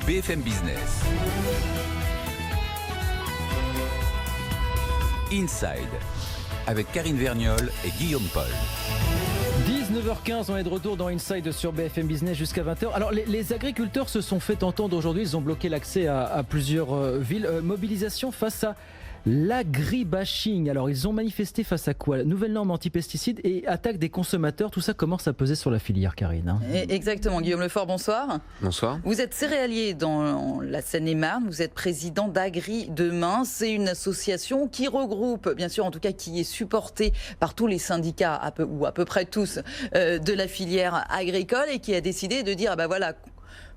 BFM Business. Inside, avec Karine Vergnol et Guillaume Paul. 19h15, on est de retour dans Inside sur BFM Business jusqu'à 20h. Alors les agriculteurs se sont fait entendre aujourd'hui, ils ont bloqué l'accès à plusieurs villes. Mobilisation face à l'agribashing. Alors ils ont manifesté face à quoi? Nouvelle norme anti-pesticides et attaque des consommateurs. Tout ça commence à peser sur la filière, Karine. Exactement. Guillaume Lefort, bonsoir. Bonsoir. Vous êtes céréalier dans la Seine-et-Marne. Vous êtes président d'Agri Demain. C'est une association qui regroupe, bien sûr, en tout cas qui est supportée par tous les syndicats, ou à peu près tous, de la filière agricole et qui a décidé de dire, voilà,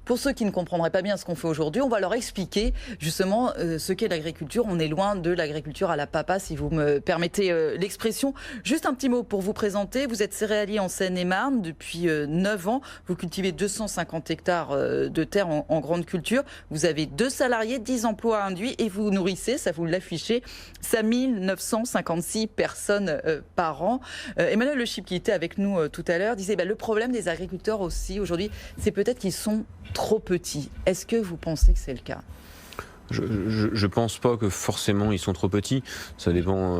pour ceux qui ne comprendraient pas bien ce qu'on fait aujourd'hui, on va leur expliquer justement ce qu'est l'agriculture. On est loin de l'agriculture à la papa, si vous me permettez l'expression. Juste un petit mot pour vous présenter. Vous êtes céréalier en Seine-et-Marne depuis 9 ans. Vous cultivez 250 hectares de terre en grande culture. Vous avez 2 salariés, 10 emplois induits et vous nourrissez, ça vous l'affichez, 5956 personnes par an. Emmanuel Le Chip, qui était avec nous tout à l'heure, disait le problème des agriculteurs aussi aujourd'hui, c'est peut-être qu'ils sont trop petits. Est-ce que vous pensez que c'est le cas ? Je pense pas que forcément ils sont trop petits. Ça dépend.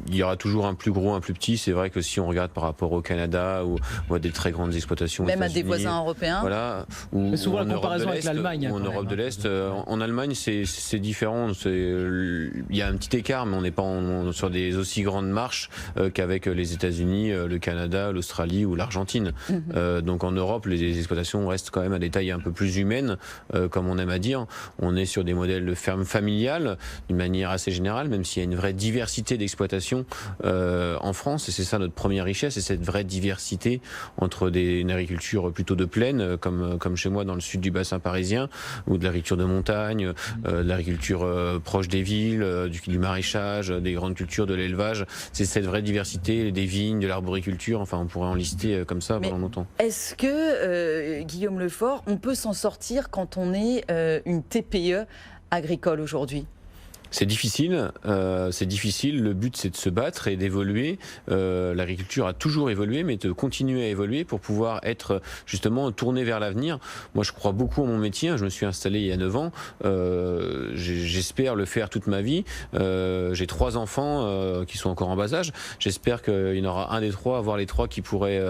Il y aura toujours un plus gros, un plus petit. C'est vrai que si on regarde par rapport au Canada ou à des très grandes exploitations, même à des voisins européens, voilà, ou souvent en la comparaison Europe avec l'Allemagne, ou en Europe de l'Est. En Allemagne, c'est différent. Il y a un petit écart, mais on n'est pas sur des aussi grandes marches qu'avec les États-Unis, le Canada, l'Australie ou l'Argentine. Donc en Europe, les exploitations restent quand même à des tailles un peu plus humaines, comme on aime à dire. On est sur des modèles de ferme familiale d'une manière assez générale, même s'il y a une vraie diversité d'exploitation en France, et c'est ça notre première richesse, c'est cette vraie diversité entre une agriculture plutôt de plaine, comme chez moi dans le sud du bassin parisien, ou de l'agriculture de montagne, de l'agriculture proche des villes, du maraîchage, des grandes cultures, de l'élevage. C'est cette vraie diversité, des vignes, de l'arboriculture, enfin on pourrait en lister comme ça pendant longtemps. Est-ce que, Guillaume Lefort, on peut s'en sortir quand on est une TPE agricole aujourd'hui ? C'est difficile. Le but, c'est de se battre et d'évoluer. L'agriculture a toujours évolué, mais de continuer à évoluer pour pouvoir être justement tourné vers l'avenir. Moi, je crois beaucoup en mon métier. Je me suis installé il y a 9 ans. J'espère le faire toute ma vie. J'ai 3 enfants qui sont encore en bas âge. J'espère qu'il y en aura un des 3, voire les 3, qui pourraient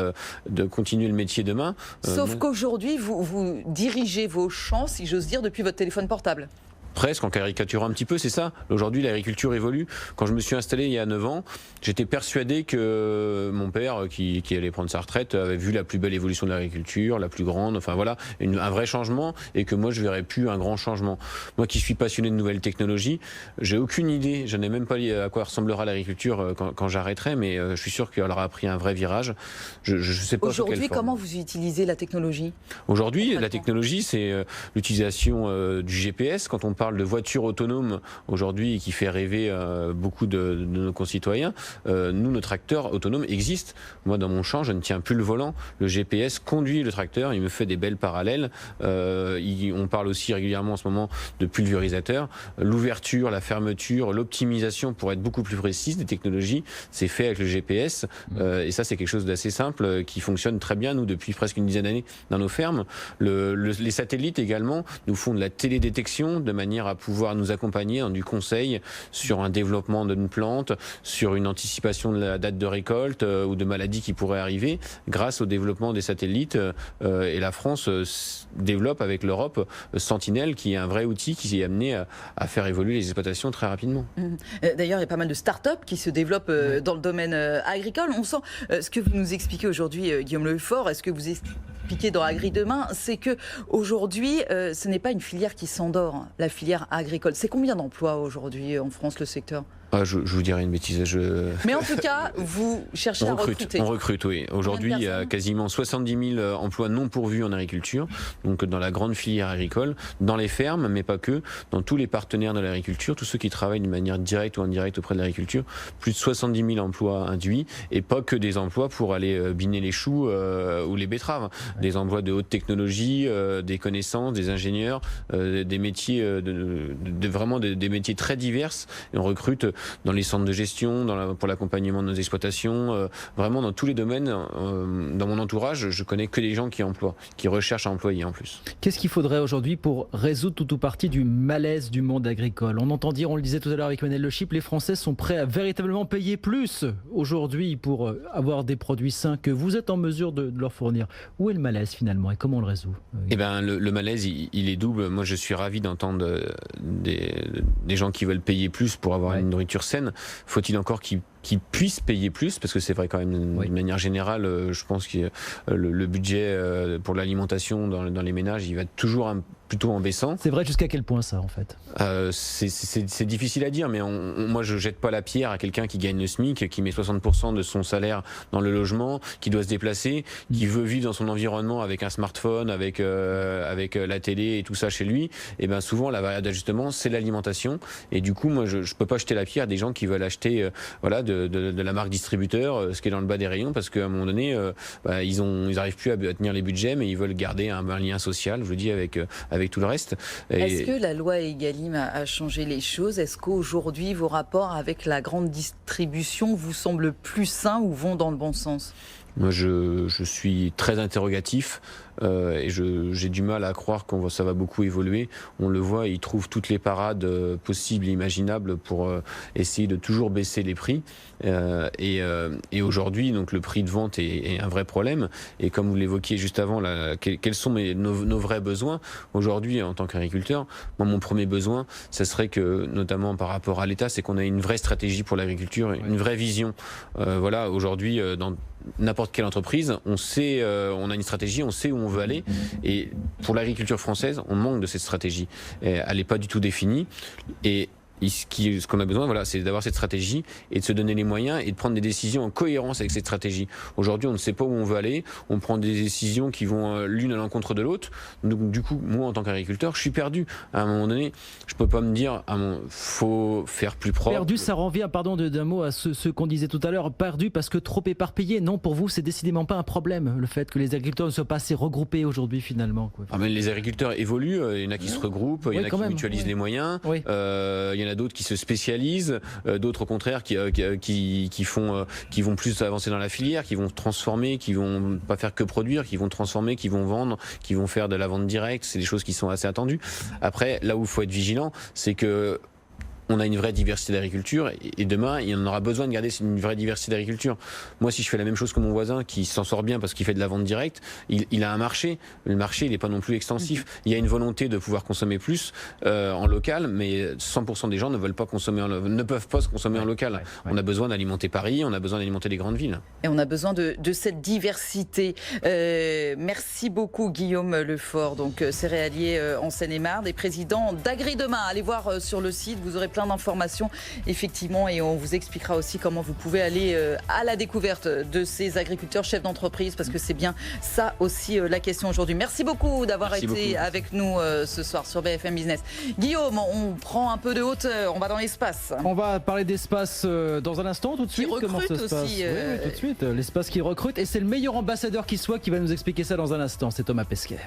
de continuer le métier demain. Sauf qu'aujourd'hui, vous dirigez vos champs, si j'ose dire, depuis votre téléphone portable. Presque, en caricaturant un petit peu, c'est ça. Aujourd'hui, l'agriculture évolue. Quand je me suis installé il y a 9 ans, j'étais persuadé que mon père, qui allait prendre sa retraite, avait vu la plus belle évolution de l'agriculture, la plus grande, enfin voilà, un vrai changement, et que moi, je verrais plus un grand changement. Moi qui suis passionné de nouvelles technologies, j'ai aucune idée, je n'ai même pas à quoi ressemblera l'agriculture quand j'arrêterai, mais je suis sûr qu'elle aura pris un vrai virage. Je sais pas. Aujourd'hui, comment vous utilisez la technologie ? Aujourd'hui, la technologie, c'est l'utilisation du GPS. Quand on parle de voitures autonomes aujourd'hui qui fait rêver beaucoup de nos concitoyens, nous, nos tracteurs autonomes existent. Moi, dans mon champ, je ne tiens plus le volant. Le GPS conduit le tracteur, il me fait des belles parallèles. On parle aussi régulièrement en ce moment de pulvérisateur. L'ouverture, la fermeture, l'optimisation pour être beaucoup plus précise des technologies, c'est fait avec le GPS. Et ça, c'est quelque chose d'assez simple qui fonctionne très bien, nous, depuis presque une dizaine d'années dans nos fermes. Les satellites également nous font de la télédétection de manière à pouvoir nous accompagner dans du conseil sur un développement d'une plante, sur une anticipation de la date de récolte ou de maladies qui pourraient arriver grâce au développement des satellites. Et la France développe avec l'Europe Sentinelle, qui est un vrai outil qui est amené à faire évoluer les exploitations très rapidement. D'ailleurs, il y a pas mal de start-up qui se développent dans le domaine agricole. On sent ce que vous nous expliquez aujourd'hui, Guillaume Lefort, est-ce que vous expliquez dans Agri Demain, c'est que aujourd'hui, ce n'est pas une filière qui s'endort, la filière agricole. C'est combien d'emplois aujourd'hui en France, le secteur ? Je vous dirais une bêtise. Mais en tout cas, vous cherchez à recruter. On recrute, oui. Aujourd'hui, il y a quasiment 70 000 emplois non pourvus en agriculture, donc dans la grande filière agricole, dans les fermes, mais pas que, dans tous les partenaires de l'agriculture, tous ceux qui travaillent d'une manière directe ou indirecte auprès de l'agriculture, plus de 70 000 emplois induits, et pas que des emplois pour aller biner les choux ou les betteraves. Des emplois de haute technologie, des connaissances, des ingénieurs, des métiers, vraiment des métiers très divers. Et on recrute dans les centres de gestion, pour l'accompagnement de nos exploitations, vraiment dans tous les domaines. Dans mon entourage, je connais que des gens qui emploient, qui recherchent à employer en plus. Qu'est-ce qu'il faudrait aujourd'hui pour résoudre tout ou partie du malaise du monde agricole? On entend dire, on le disait tout à l'heure avec Manel Le Chip, les Français sont prêts à véritablement payer plus aujourd'hui pour avoir des produits sains que vous êtes en mesure de leur fournir. Où est le malaise finalement et comment on le résout? Eh ben, le malaise, il est double. Moi, je suis ravi d'entendre des gens qui veulent payer plus pour avoir une nourriture saine. Faut-il encore qu'ils puissent payer plus, parce que c'est vrai quand même de manière générale, je pense que le budget pour l'alimentation dans les ménages, il va toujours plutôt en baissant. C'est vrai jusqu'à quel point ça en fait? C'est difficile à dire, mais moi je jette pas la pierre à quelqu'un qui gagne le SMIC, qui met 60% de son salaire dans le logement, qui doit se déplacer, qui veut vivre dans son environnement avec un smartphone, avec la télé et tout ça chez lui. Et bien souvent la variable d'ajustement c'est l'alimentation, et du coup moi je peux pas jeter la pierre à des gens qui veulent acheter de la marque distributeur, ce qui est dans le bas des rayons, parce qu'à un moment donné, ils arrivent plus à tenir les budgets, mais ils veulent garder un lien social, je vous dis, avec tout le reste. Est-ce que la loi Egalim a changé les choses? Est-ce qu'aujourd'hui, vos rapports avec la grande distribution vous semblent plus sains ou vont dans le bon sens? Moi, je suis très interrogatif et j'ai du mal à croire que ça va beaucoup évoluer. On le voit, ils trouvent toutes les parades possibles et imaginables pour essayer de toujours baisser les prix. Et aujourd'hui, donc, le prix de vente est un vrai problème. Et comme vous l'évoquiez juste avant, quels sont nos vrais besoins aujourd'hui en tant qu'agriculteur? Moi, mon premier besoin, ce serait que, notamment par rapport à l'État, c'est qu'on ait une vraie stratégie pour l'agriculture, une vraie vision. Voilà, aujourd'hui, dans n'importe quelle entreprise, on a une stratégie, on sait où on veut aller. Et pour l'agriculture française, on manque de cette stratégie. Elle n'est pas du tout définie. Et ce qu'on a besoin, voilà, c'est d'avoir cette stratégie et de se donner les moyens et de prendre des décisions en cohérence avec cette stratégie. Aujourd'hui, on ne sait pas où on veut aller, on prend des décisions qui vont l'une à l'encontre de l'autre. Donc, du coup, moi, en tant qu'agriculteur, je suis perdu. À un moment donné, je peux pas me dire, faut faire plus propre. Perdu, ça revient, pardon d'un mot, à ce qu'on disait tout à l'heure, perdu parce que trop éparpillé. Non, pour vous, c'est décidément pas un problème, le fait que les agriculteurs ne soient pas assez regroupés aujourd'hui, finalement, quoi. Mais les agriculteurs évoluent, il y en a qui se regroupent, il y en a qui mutualisent les moyens, il y en a d'autres qui se spécialisent, d'autres au contraire qui vont plus avancer dans la filière, qui vont transformer, qui vont pas faire que produire, qui vont transformer, qui vont vendre, qui vont faire de la vente directe. C'est des choses qui sont assez attendues. Après, là où il faut être vigilant, c'est que on a une vraie diversité d'agriculture et demain, il en aura besoin de garder une vraie diversité d'agriculture. Moi, si je fais la même chose que mon voisin qui s'en sort bien parce qu'il fait de la vente directe, il a un marché. Le marché, il n'est pas non plus extensif. Il y a une volonté de pouvoir consommer plus en local, mais 100% des gens ne peuvent pas se consommer en local. On a besoin d'alimenter Paris, on a besoin d'alimenter les grandes villes. Et on a besoin de cette diversité. Merci beaucoup Guillaume Lefort, donc céréalier en Seine-et-Marne et président d'Agri Demain. Allez voir sur le site, vous aurez plein d'informations effectivement et on vous expliquera aussi comment vous pouvez aller à la découverte de ces agriculteurs chefs d'entreprise, parce que c'est bien ça aussi la question aujourd'hui. Merci beaucoup d'avoir été avec nous ce soir sur BFM Business. Guillaume, on prend un peu de hauteur, on va dans l'espace. On va parler d'espace dans un instant, tout de suite. Comment ça se passe? Oui, tout de suite. L'espace qui recrute et c'est le meilleur ambassadeur qui soit qui va nous expliquer ça dans un instant. C'est Thomas Pesquet.